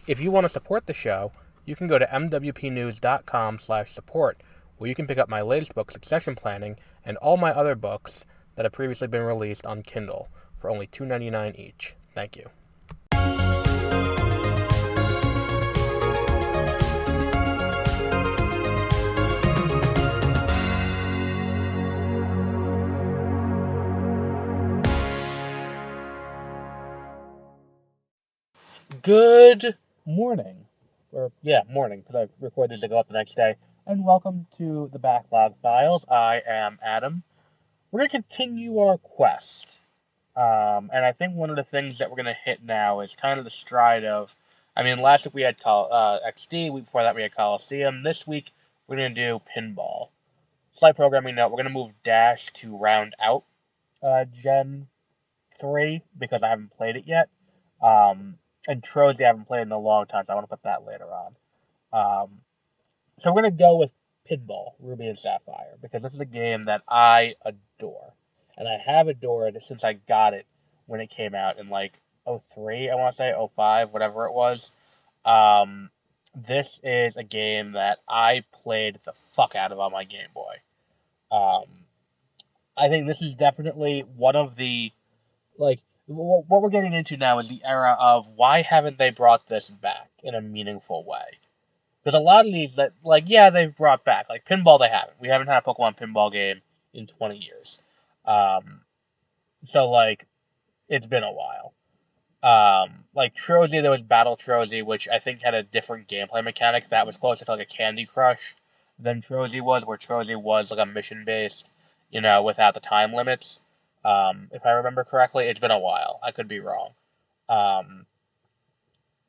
If you want to support the show, you can go to mwpnews.com/support, where you can pick up my latest book, Succession Planning, and all my other books that have previously been released on Kindle for only $2.99 each. Thank you. Good morning. Morning, because I record these to go up the next day. And welcome to the Backlog Files. I am Adam. We're going to continue our quest. And I think one of the things that we're going to hit now is kind of the stride of, last week we had XD, week before that we had Coliseum. This week we're going to do Pinball. Slight programming note, we're going to move Dash to round out Gen 3, because I haven't played it yet. And Trozy I haven't played in a long time, so I want to put that later on. So we're going to go with Pinball, Ruby and Sapphire, because this is a game that I adore. And I have adored it since I got it when it came out in, 03, I want to say, 05, whatever it was. This is a game that I played the fuck out of on my Game Boy. I think this is definitely one of the, what we're getting into now is the era of why haven't they brought this back in a meaningful way? Because a lot of these that, they've brought back. Like Pinball, they haven't. We haven't had a Pokemon Pinball game in 20 years. So, it's been a while. Trozy, there was Battle Trozy, which I think had a different gameplay mechanic that was closer to, a Candy Crush than Trozy was, where Trozy was, a mission-based, without the time limits. If I remember correctly, it's been a while. I could be wrong.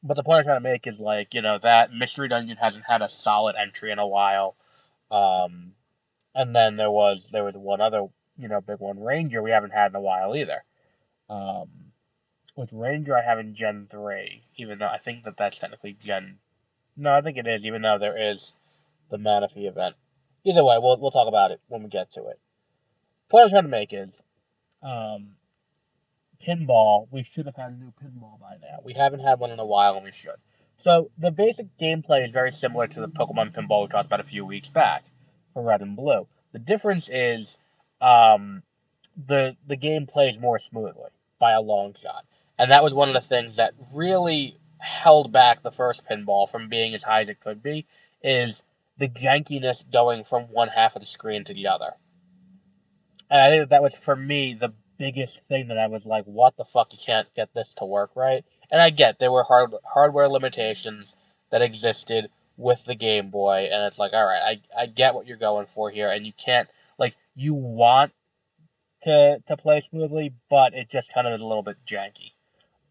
But the point I'm trying to make is, that Mystery Dungeon hasn't had a solid entry in a while. And then there was one other, big one, Ranger, we haven't had in a while either. With Ranger, I have in Gen 3, even though I think that's technically Gen... No, I think it is, even though there is the Manaphy event. Either way, we'll talk about it when we get to it. The point I'm trying to make is, Pinball, we should have had a new Pinball by now. We haven't had one in a while, and we should. So, the basic gameplay is very similar to the Pokemon Pinball we talked about a few weeks back for Red and Blue. The difference is, the game plays more smoothly by a long shot. And that was one of the things that really held back the first Pinball from being as high as it could be, is the jankiness going from one half of the screen to the other. And I think that was, for me, the biggest thing that I was like, what the fuck, you can't get this to work right? And I get there were hardware limitations that existed with the Game Boy, and it's like, alright, I get what you're going for here, and you can't, you want to play smoothly, but it just kind of is a little bit janky.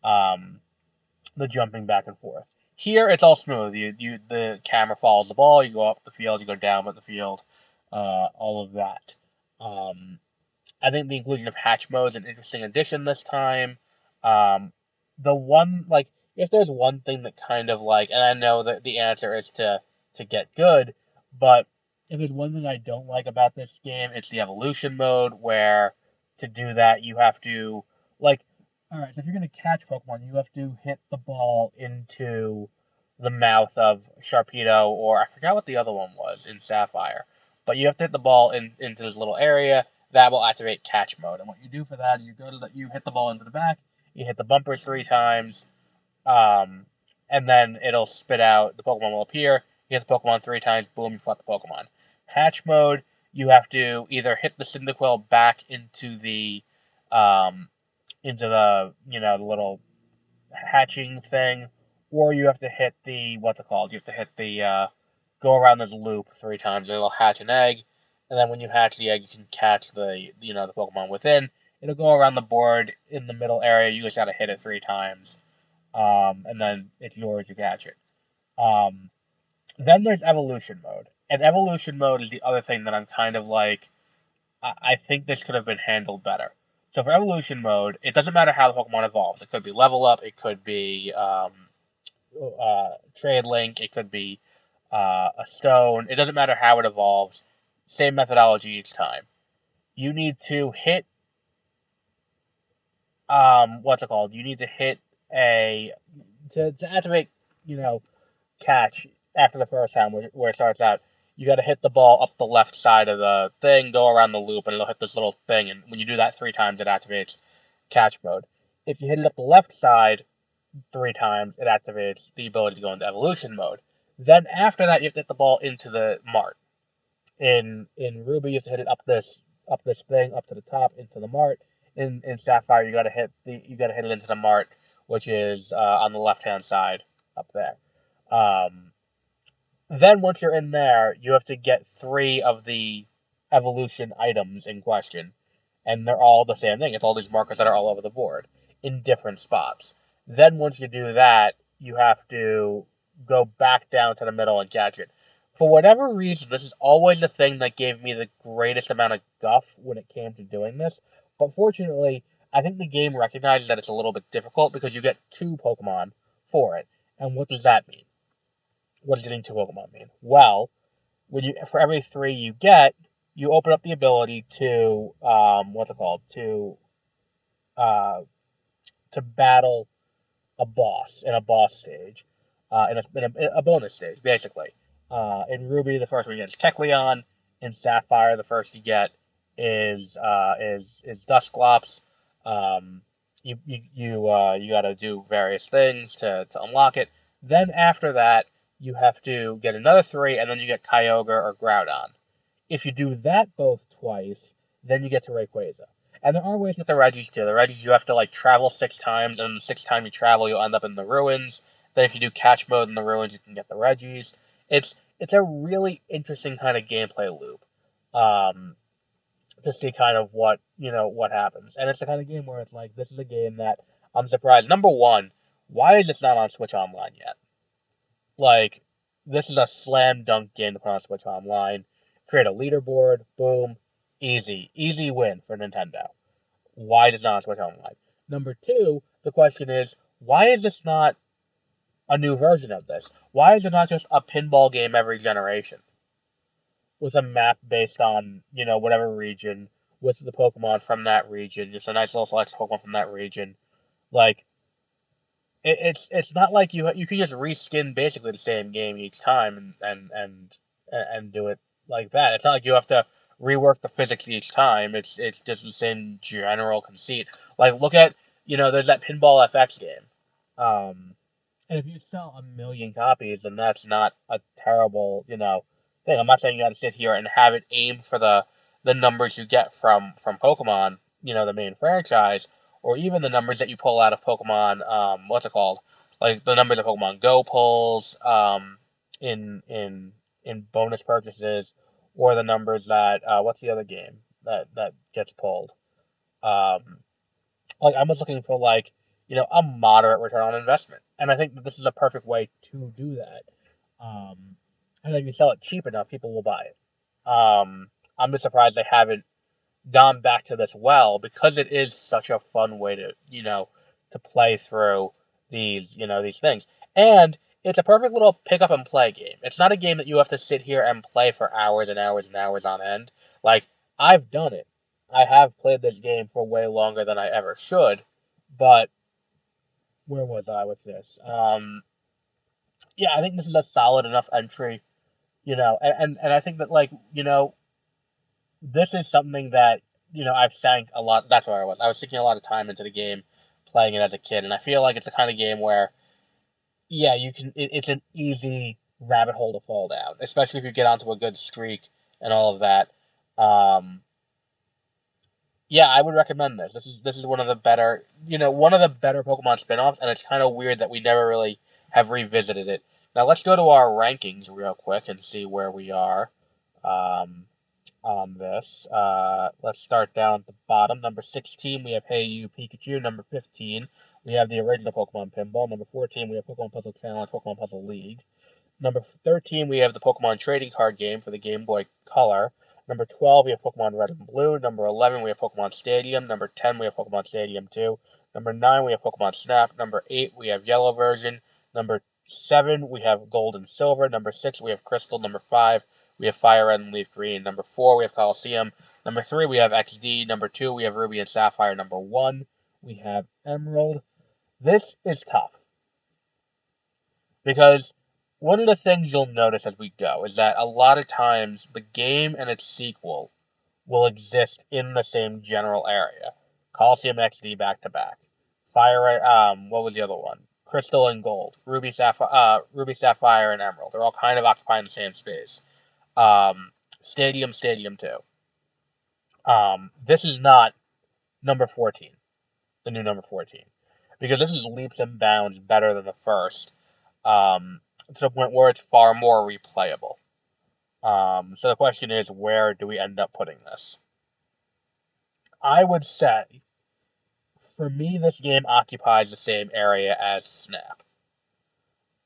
The jumping back and forth. Here, it's all smooth. The camera follows the ball, you go up the field, you go down with the field, all of that. I think the inclusion of hatch mode is an interesting addition this time. If there's one thing that kind of and I know that the answer is to get good, but if there's one thing I don't like about this game, it's the evolution mode, where to do that, you have to, alright, so if you're going to catch Pokemon, you have to hit the ball into the mouth of Sharpedo, or I forgot what the other one was in Sapphire, but you have to hit the ball into this little area. That will activate catch mode. And what you do for that is you hit the ball into the back, you hit the bumpers 3 times, and then it'll spit out, the Pokemon will appear, you hit the Pokemon 3 times, boom, you fought the Pokemon. Hatch mode, you have to either hit the Cyndaquil back into the the little hatching thing, or you have to hit the, you have to hit the, go around this loop 3 times, and it'll hatch an egg. And then when you hatch the egg, you can catch the Pokemon within. It'll go around the board in the middle area. You just gotta hit it 3 times. And then it's yours, you catch it. Then there's evolution mode. And evolution mode is the other thing that I'm kind of I think this could have been handled better. So for evolution mode, it doesn't matter how the Pokemon evolves. It could be level up, it could be trade link, it could be a stone. It doesn't matter how it evolves. Same methodology each time. You need to hit, You need to hit to activate catch after the first time where it starts out. You got to hit the ball up the left side of the thing, go around the loop, and it'll hit this little thing. And when you do that 3 times, it activates catch mode. If you hit it up the left side 3 times, it activates the ability to go into evolution mode. Then after that, you have to hit the ball into the mart. In Ruby, you have to hit it up this thing up to the top into the mart. In Sapphire, you got to hit it into the mart, which is on the left hand side up there. Then once you're in there, you have to get 3 of the evolution items in question, and they're all the same thing. It's all these markers that are all over the board in different spots. Then once you do that, you have to go back down to the middle and catch it. For whatever reason, this is always the thing that gave me the greatest amount of guff when it came to doing this. But fortunately, I think the game recognizes that it's a little bit difficult because you get 2 Pokemon for it. And what does that mean? What does getting 2 Pokemon mean? Well, for every 3 you get, you open up the ability to to battle a boss in a boss stage, in a bonus stage, basically. In Ruby, the first one you get is Kecleon. In Sapphire, the first you get is Dusclops. You got to do various things to unlock it. Then after that, you have to get another 3, and then you get Kyogre or Groudon. If you do that both twice, then you get to Rayquaza. And there are ways with the Regis too. The Regis you have to travel 6 times, and the 6th time you travel, you'll end up in the ruins. Then if you do catch mode in the ruins, you can get the Regis. It's a really interesting kind of gameplay loop, to see kind of what happens. And it's the kind of game where it's like, this is a game that I'm surprised. Number one, why is this not on Switch Online yet? This is a slam dunk game to put on Switch Online. Create a leaderboard, boom, easy win for Nintendo. Why is it not on Switch Online? Number two, the question is, why is this not a new version of this? Why is it not just a pinball game every generation? With a map based on, whatever region, with the Pokemon from that region, just a nice little selection of Pokemon from that region. It's not like you can just reskin basically the same game each time and do it like that. It's not like you have to rework the physics each time. It's just the same general conceit. Look at there's that Pinball FX game. And if you sell 1 million copies, then that's not a terrible thing. I'm not saying you got to sit here and have it aim for the numbers you get from Pokemon, the main franchise, or even the numbers that you pull out of Pokemon, what's it called? Like the numbers of Pokemon Go pulls, in bonus purchases, or the numbers that, what's the other game that gets pulled? I was looking for a moderate return on investment. And I think that this is a perfect way to do that. And if you sell it cheap enough, people will buy it. I'm just surprised they haven't gone back to this because it is such a fun way to play through these things. And it's a perfect little pick up and play game. It's not a game that you have to sit here and play for hours and hours and hours on end. I've done it. I have played this game for way longer than I ever should, but where was I with this? Yeah, I think this is a solid enough entry, and I think that this is something that, I've sank a lot. That's where I was. I was sinking a lot of time into the game, playing it as a kid, and I feel like it's the kind of game where, yeah, it's an easy rabbit hole to fall down, especially if you get onto a good streak and all of that. Yeah, I would recommend this. This is one of the better, Pokemon spin-offs, and it's kind of weird that we never really have revisited it. Now let's go to our rankings real quick and see where we are. On this. Let's start down at the bottom. Number 16, we have Hey You Pikachu. Number 15, we have the original Pokemon Pinball. Number 14, we have Pokemon Puzzle Challenge, Pokemon Puzzle League. Number 13, we have the Pokemon Trading Card Game for the Game Boy Color. Number 12, we have Pokemon Red and Blue. Number 11, we have Pokemon Stadium. Number 10, we have Pokemon Stadium 2. Number 9, we have Pokemon Snap. Number 8, we have Yellow version. Number 7, we have Gold and Silver. Number 6, we have Crystal. Number 5, we have Fire Red and Leaf Green. Number 4, we have Coliseum. Number 3, we have XD. Number 2, we have Ruby and Sapphire. Number 1, we have Emerald. This is tough. Because one of the things you'll notice as we go is that a lot of times the game and its sequel will exist in the same general area. Coliseum XD back to back. Fire, what was the other one? Crystal and Gold. Ruby, Sapphire, and Emerald. They're all kind of occupying the same space. Stadium 2. This is not number 14, the new number 14. Because this is leaps and bounds better than the first. To the point where it's far more replayable. So the question is, where do we end up putting this? I would say, for me, this game occupies the same area as Snap.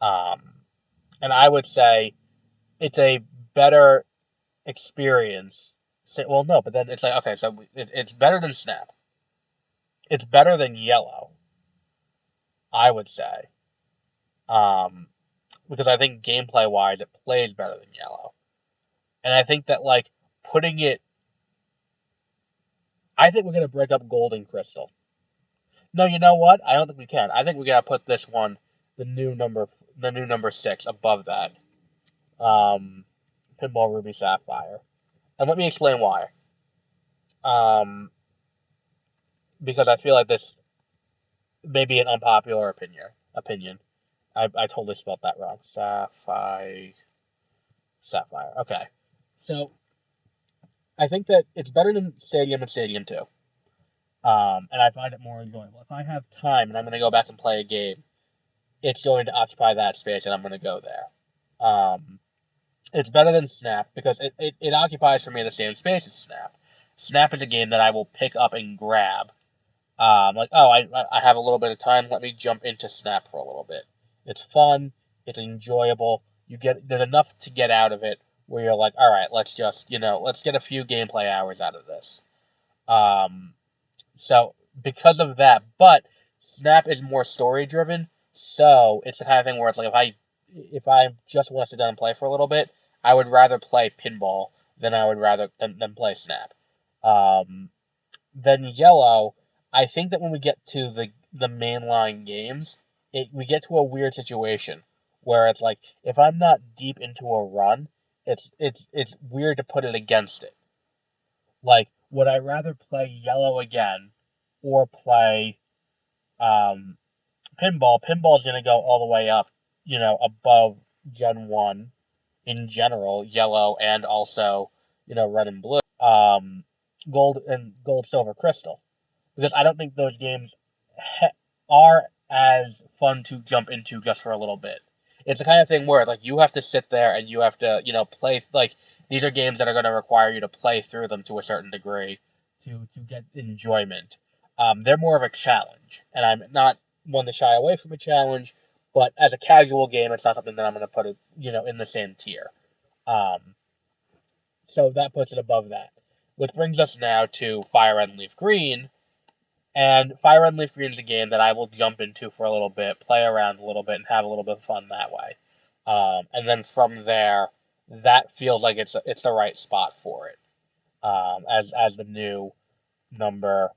And I would say it's a better experience. Well, no, but then it's like, okay, so it's better than Snap. It's better than Yellow, I would say. Because I think gameplay-wise, it plays better than Yellow. And I think that, like, putting it... I think we're going to break up Gold and Crystal. No, you know what? I don't think we can. I think we got to put this one, the new number 6, above that. Pinball, Ruby, Sapphire. And let me explain why. Because I feel like this may be an unpopular opinion. I totally spelled that wrong. Sapphire. Okay. So, I think that it's better than Stadium and Stadium 2. And I find it more enjoyable. If I have time and I'm going to go back and play a game, it's going to occupy that space and I'm going to go there. It's better than Snap because it occupies for me the same space as Snap. Snap is a game that I will pick up and grab. Like, oh, I have a little bit of time, let me jump into Snap for a little bit. It's fun, it's enjoyable, there's enough to get out of it where you're like, alright, let's get a few gameplay hours out of this. So, because of that, but Snap is more story-driven, so it's the kind of thing where it's like, if I just want to sit down and play for a little bit, I would rather play Pinball than I would rather than play Snap. Then Yellow, I think that when we get to the mainline games, we get to a weird situation where it's like, if I'm not deep into a run, it's weird to put it against it. Like, would I rather play Yellow again or play Pinball? Pinball's going to go all the way up, above Gen 1 in general, Yellow, and also, Red and Blue. Gold, Silver, Crystal. Because I don't think those games are as fun to jump into just for a little bit. It's the kind of thing where, like, you have to sit there and you have to, play, like, these are games that are going to require you to play through them to a certain degree to get enjoyment. They're more of a challenge, and I'm not one to shy away from a challenge, but as a casual game, it's not something that I'm going to put it, in the same tier. So that puts it above that. Which brings us now to Fire Red and Leaf Green. And Fire Red and Leaf Green is a game that I will jump into for a little bit, play around a little bit, and have a little bit of fun that way. And then from there, that feels like it's the right spot for it. As the new number,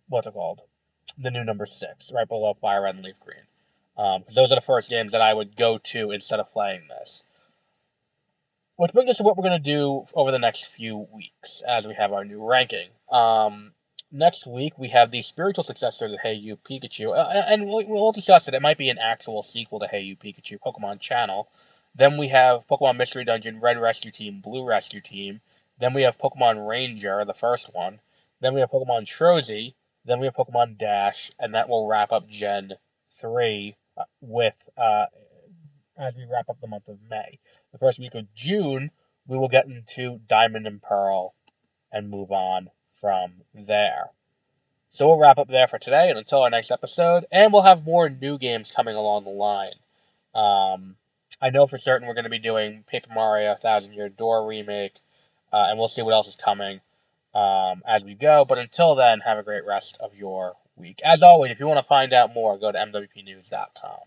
what's it called? The new number 6, right below Fire Red and Leaf Green. Because those are the first games that I would go to instead of playing this. Which brings us to what we're going to do over the next few weeks as we have our new ranking. Next week, we have the spiritual successor to Hey You Pikachu, and we'll discuss it. It might be an actual sequel to Hey You Pikachu, Pokemon Channel. Then we have Pokemon Mystery Dungeon, Red Rescue Team, Blue Rescue Team. Then we have Pokemon Ranger, the first one. Then we have Pokemon Trozy. Then we have Pokemon Dash, and that will wrap up Gen 3 as we wrap up the month of May. The first week of June, we will get into Diamond and Pearl and move on from there. So we'll wrap up there for today and until our next episode, and we'll have more new games coming along the line. I know for certain we're going to be doing Paper Mario 1000 Year Door remake, and we'll see what else is coming as we go. But until then, have a great rest of your week. As always, if you want to find out more, go to mwpnews.com.